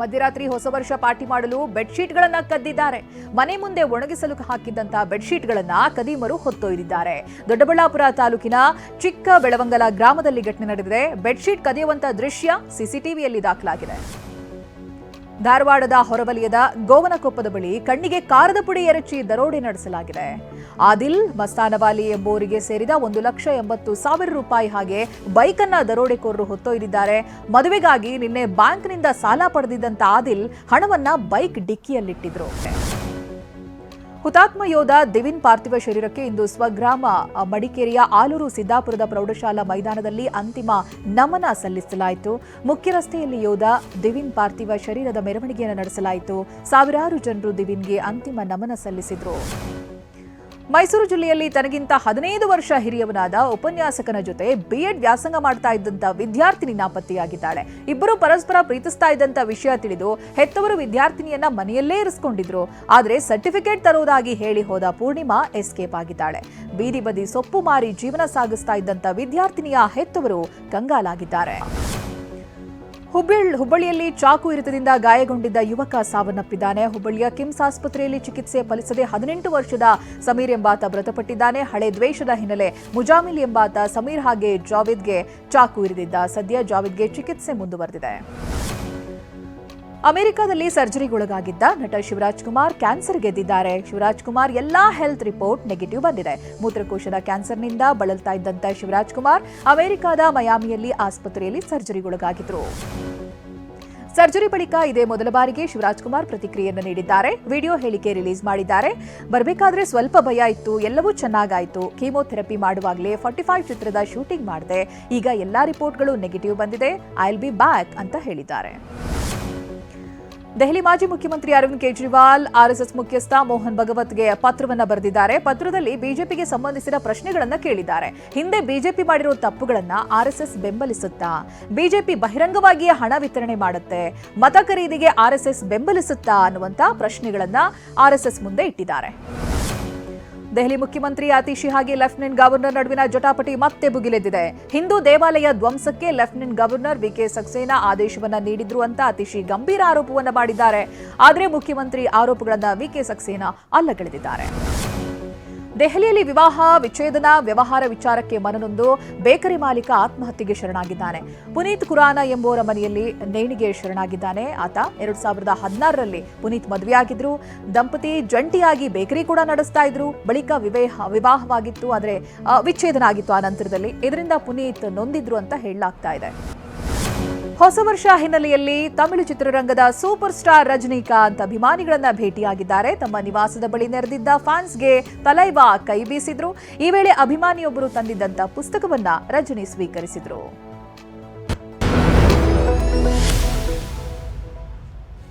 ಮಧ್ಯರಾತ್ರಿ ಹೊಸ ವರ್ಷ ಪಾರ್ಟಿ ಮಾಡಲು ಬೆಡ್ಶೀಟ್ಗಳನ್ನ ಕದ್ದಿದ್ದಾರೆ. ಮನೆ ಮುಂದೆ ಒಣಗಿಸಲು ಹಾಕಿದ್ದಂತಹ ಬೆಡ್ಶೀಟ್ಗಳನ್ನ ಕದೀಮರು ಹೊತ್ತೊಯ್ದಿದ್ದಾರೆ. ದೊಡ್ಡಬಳ್ಳಾಪುರ ತಾಲೂಕಿನ ಚಿಕ್ಕ ಬೆಳವಂಗಲ ಗ್ರಾಮದಲ್ಲಿ ಘಟನೆ ನಡೆದಿದೆ. ಬೆಡ್ಶೀಟ್ ಕದಿಯುವಂತಹ ದೃಶ್ಯ ಸಿಸಿಟಿವಿಯಲ್ಲಿ ದಾಖಲಾಗಿದೆ. ಧಾರವಾಡದ ಹೊರವಲಯದ ಗೋವನಕೊಪ್ಪದ ಬಳಿ ಕಣ್ಣಿಗೆ ಕಾರದ ಪುಡಿ ಎರಚಿ ದರೋಡೆ ನಡೆಸಲಾಗಿದೆ. ಆದಿಲ್ ಮಸ್ತಾನವಾಲಿ ಎಂಬುವರಿಗೆ ಸೇರಿದ 1,80,000 ರೂಪಾಯಿ ಹಾಗೆ ಬೈಕ್ ಅನ್ನ ದರೋಡೆಕೋರರು ಹೊತ್ತೊಯ್ದಿದ್ದಾರೆ. ಮದುವೆಗಾಗಿ ನಿನ್ನೆ ಬ್ಯಾಂಕ್ನಿಂದ ಸಾಲ ಪಡೆದಿದ್ದಂತ ಆದಿಲ್ ಹಣವನ್ನ ಬೈಕ್ ಡಿಕ್ಕಿಯಲ್ಲಿಟ್ಟಿದ್ರು. ಹುತಾತ್ಮ ಯೋಧ ದಿವಿನ್ ಪಾರ್ಥಿವ ಶರೀರಕ್ಕೆ ಇಂದು ಸ್ವಗ್ರಾಮ ಮಡಿಕೇರಿಯ ಆಲೂರು ಸಿದ್ದಾಪುರದ ಪ್ರೌಢಶಾಲಾ ಮೈದಾನದಲ್ಲಿ ಅಂತಿಮ ನಮನ ಸಲ್ಲಿಸಲಾಯಿತು. ಮುಖ್ಯ ರಸ್ತೆಯಲ್ಲಿ ಯೋಧ ದಿವಿನ್ ಪಾರ್ಥಿವ ಶರೀರದ ಮೆರವಣಿಗೆಯನ್ನು ನಡೆಸಲಾಯಿತು. ಸಾವಿರಾರು ಜನರು ದಿವಿನ್ಗೆ ಅಂತಿಮ ನಮನ ಸಲ್ಲಿಸಿದರು. ಮೈಸೂರು ಜಿಲ್ಲೆಯಲ್ಲಿ ತನಗಿಂತ 15 ವರ್ಷ ಹಿರಿಯವನಾದ ಉಪನ್ಯಾಸಕನ ಜೊತೆ ಬಿಎಡ್ ವ್ಯಾಸಂಗ ಮಾಡ್ತಾ ಇದ್ದಂತ ವಿದ್ಯಾರ್ಥಿನಿ ನಾಪತ್ತೆಯಾಗಿದ್ದಾಳೆ. ಇಬ್ಬರು ಪರಸ್ಪರ ಪ್ರೀತಿಸ್ತಾ ಇದ್ದಂತ ವಿಷಯ ತಿಳಿದು ಹೆತ್ತವರು ವಿದ್ಯಾರ್ಥಿನಿಯನ್ನ ಮನೆಯಲ್ಲೇ ಇರಿಸಿಕೊಂಡಿದ್ರು. ಆದರೆ ಸರ್ಟಿಫಿಕೇಟ್ ತರುವುದಾಗಿ ಹೇಳಿ ಹೋದ ಪೂರ್ಣಿಮಾ ಎಸ್ಕೇಪ್ ಆಗಿದ್ದಾಳೆ. ಬೀದಿ ಬದಿ ಸೊಪ್ಪು ಮಾರಿ ಜೀವನ ಸಾಗಿಸ್ತಾ ಇದ್ದಂತ ವಿದ್ಯಾರ್ಥಿನಿಯ ಹೆತ್ತವರು ಕಂಗಾಲಾಗಿದ್ದಾರೆ. ಹುಬ್ಬಳ್ಳಿಯಲ್ಲಿ ಚಾಕು ಇರಿತದಿಂದ ಗಾಯಗೊಂಡಿದ್ದ ಯುವಕ ಸಾವನ್ನಪ್ಪಿದ್ದಾನೆ. ಹುಬ್ಬಳ್ಳಿಯ ಕಿಮ್ಸ್ ಆಸ್ಪತ್ರೆಯಲ್ಲಿ ಚಿಕಿತ್ಸೆ ಫಲಿಸದೆ 18 ವರ್ಷದ ಸಮೀರ್ ಎಂಬಾತ ಮೃತಪಟ್ಟಿದ್ದಾನೆ. ಹಳೆ ದ್ವೇಷದ ಹಿನ್ನೆಲೆ ಮುಜಾಮಿಲ್ ಎಂಬಾತ ಸಮೀರ್ ಹಾಗೆ ಜಾವೇದ್ಗೆ ಚಾಕು ಇರಿದಿದ್ದ. ಸದ್ಯ ಜಾವೇದ್ಗೆ ಚಿಕಿತ್ಸೆ ಮುಂದುವರೆದಿದೆ. ಅಮೆರಿಕದಲ್ಲಿ ಸರ್ಜರಿಗೊಳಗಾಗಿದ್ದ ನಟ ಶಿವರಾಜ್ ಕುಮಾರ್ ಕ್ಯಾನ್ಸರ್ ಗೆದ್ದಿದ್ದಾರೆ. ಶಿವರಾಜ್ ಕುಮಾರ್ ಎಲ್ಲಾ ಹೆಲ್ತ್ ರಿಪೋರ್ಟ್ ನೆಗೆಟಿವ್ ಬಂದಿದೆ. ಮೂತ್ರಕೋಶದ ಕ್ಯಾನ್ಸರ್ನಿಂದ ಬಳಲ್ತಾ ಇದ್ದಂತ ಶಿವರಾಜ್ ಕುಮಾರ್ ಅಮೆರಿಕದ ಮಯಾಮಿಯಲ್ಲಿ ಆಸ್ಪತ್ರೆಯಲ್ಲಿ ಸರ್ಜರಿಗೊಳಗಾಗಿದ್ರು. ಸರ್ಜರಿ ಬಳಿಕ ಇದೇ ಮೊದಲ ಬಾರಿಗೆ ಶಿವರಾಜ್ ಕುಮಾರ್ ಪ್ರತಿಕ್ರಿಯೆಯನ್ನು ನೀಡಿದ್ದಾರೆ. ವಿಡಿಯೋ ಹೇಳಿಕೆ ರಿಲೀಸ್ ಮಾಡಿದ್ದಾರೆ. ಬರಬೇಕಾದ್ರೆ ಸ್ವಲ್ಪ ಭಯ ಇತ್ತು, ಎಲ್ಲವೂ ಚೆನ್ನಾಗಾಯ್ತು. ಕೀಮೋಥೆರಪಿ ಮಾಡುವಾಗಲೇ 45 ಚಿತ್ರದ ಶೂಟಿಂಗ್ ಮಾಡಿದೆ. ಈಗ ಎಲ್ಲಾ ರಿಪೋರ್ಟ್ಗಳು ನೆಗೆಟಿವ್ ಬಂದಿದೆ. ಐ ವಿಲ್ ಬಿ ಬ್ಯಾಕ್ ಅಂತ ಹೇಳಿದ್ದಾರೆ. ದೆಹಲಿ ಮಾಜಿ ಮುಖ್ಯಮಂತ್ರಿ ಅರವಿಂದ್ ಕೇಜ್ರಿವಾಲ್ ಆರ್ಎಸ್ಎಸ್ ಮುಖ್ಯಸ್ಥ ಮೋಹನ್ ಭಗವತ್ಗೆ ಪತ್ರವನ್ನ ಬರೆದಿದ್ದಾರೆ. ಪತ್ರದಲ್ಲಿ ಬಿಜೆಪಿಗೆ ಸಂಬಂಧಿಸಿದ ಪ್ರಶ್ನೆಗಳನ್ನ ಕೇಳಿದ್ದಾರೆ. ಹಿಂದೆ ಬಿಜೆಪಿ ಮಾಡಿರೋ ತಪ್ಪುಗಳನ್ನ ಆರ್ಎಸ್ಎಸ್ ಬೆಂಬಲಿಸುತ್ತಾ? ಬಿಜೆಪಿ ಬಹಿರಂಗವಾಗಿಯೇ ಹಣ ವಿತರಣೆ ಮಾಡುತ್ತೆ, ಮತ ಖರೀದಿಗೆ ಆರ್ಎಸ್ಎಸ್ ಬೆಂಬಲಿಸುತ್ತಾ ಅನ್ನುವಂತ ಪ್ರಶ್ನೆಗಳನ್ನ ಆರ್ಎಸ್ಎಸ್ ಮುಂದೆ ಇಟ್ಟಿದ್ದಾರೆ. ದೆಹಲಿ ಮುಖ್ಯಮಂತ್ರಿ ಆತಿಶಿ ಹಾಗೆ ಲೆಫ್ಟಿನೆಂಟ್ ಗವರ್ನರ್ ನಡುವಿನ ಜಟಾಪಟಿ ಮತ್ತೆ ಭುಗಿಲೆದ್ದಿದೆ. ಹಿಂದೂ ದೇವಾಲಯ ಧ್ವಂಸಕ್ಕೆ ಲೆಫ್ಟಿನೆಂಟ್ ಗವರ್ನರ್ ವಿಕೆ ಸಕ್ಸೇನಾ ಆದೇಶವನ್ನ ನೀಡಿದ್ರು ಅಂತ ಆತಿಶಿ ಗಂಭೀರ ಆರೋಪವನ್ನ ಮಾಡಿದ್ದಾರೆ. ಆದರೆ ಮುಖ್ಯಮಂತ್ರಿ ಆರೋಪಗಳನ್ನ ವಿಕೆ ಸಕ್ಸೇನಾ ಅಲ್ಲಗಳೆದಿದ್ದಾರೆ. ದೆಹಲಿಯಲ್ಲಿ ವಿವಾಹ ವಿಚ್ಛೇದನ ವ್ಯವಹಾರ ವಿಚಾರಕ್ಕೆ ಮನನೊಂದು ಬೇಕರಿ ಮಾಲೀಕ ಆತ್ಮಹತ್ಯೆಗೆ ಶರಣಾಗಿದ್ದಾನೆ. ಪುನೀತ್ ಖುರಾನ ಎಂಬುವರ ಮನೆಯಲ್ಲಿ ನೇಣಿಗೆ ಶರಣಾಗಿದ್ದಾನೆ. ಆತ 2016ರಲ್ಲಿ ಪುನೀತ್ ಮದುವೆಯಾಗಿದ್ರು. ದಂಪತಿ ಜಂಟಿಯಾಗಿ ಬೇಕರಿ ಕೂಡ ನಡೆಸ್ತಾ ಇದ್ರು. ಬಳಿಕ ವಿವಾಹವಾಗಿತ್ತು, ಆದರೆ ವಿಚ್ಛೇದನ ಆಗಿತ್ತು ಆ ನಂತರದಲ್ಲಿ. ಇದರಿಂದ ಪುನೀತ್ ನೊಂದಿದ್ರು ಅಂತ ಹೇಳಲಾಗ್ತಾ ಇದೆ. ಹೊಸ ವರ್ಷ ಹಿನ್ನೆಲೆಯಲ್ಲಿ ತಮಿಳು ಚಿತ್ರರಂಗದ ಸೂಪರ್ ಸ್ಟಾರ್ ರಜನಿಕಾಂತ್ ಅಭಿಮಾನಿಗಳನ್ನ ಭೇಟಿಯಾಗಿದ್ದಾರೆ. ತಮ್ಮ ನಿವಾಸದ ಬಳಿ ನೆರೆದಿದ್ದ ಫ್ಯಾನ್ಸ್ಗೆ ತಲೈವಾ ಕೈ ಬೀಸಿದ್ರು. ಈ ವೇಳೆ ಅಭಿಮಾನಿಯೊಬ್ಬರು ತಂದಿದ್ದಂತ ಪುಸ್ತಕವನ್ನ ರಜನಿ ಸ್ವೀಕರಿಸಿದ್ರು.